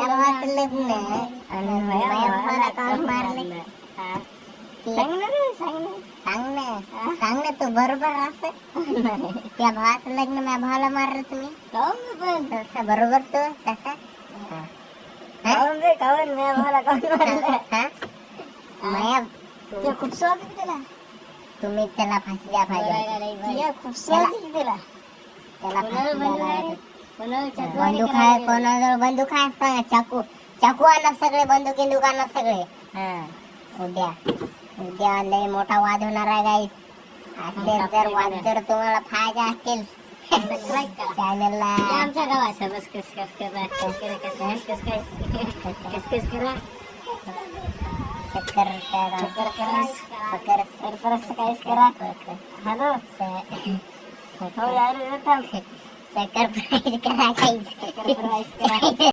त्या भावाचं लग्न आणि माझ्या भावाला काऊन मारले? सांग ना तू बरोबर असं त्या भावाचं लग्न माझ्या भावाला मारलं तुम्ही बरोबर तू तसा खूप त्याला तुम्ही त्याला फाशी द्या पाहिजे खूप त्याला बंदूक आहे कोणाजवळ बंदूक आहे सांगा चाकू आणा सगळे बंदूक बिंदूक आणा सगळे उद्या लय मोठा वाद होणार आहे गाईस असले जर वाद जर तुम्हाला फायदे असतील चॅनलला आमच्या गावात सबस्क्राईब करा हॅलो सकरप्राईज करा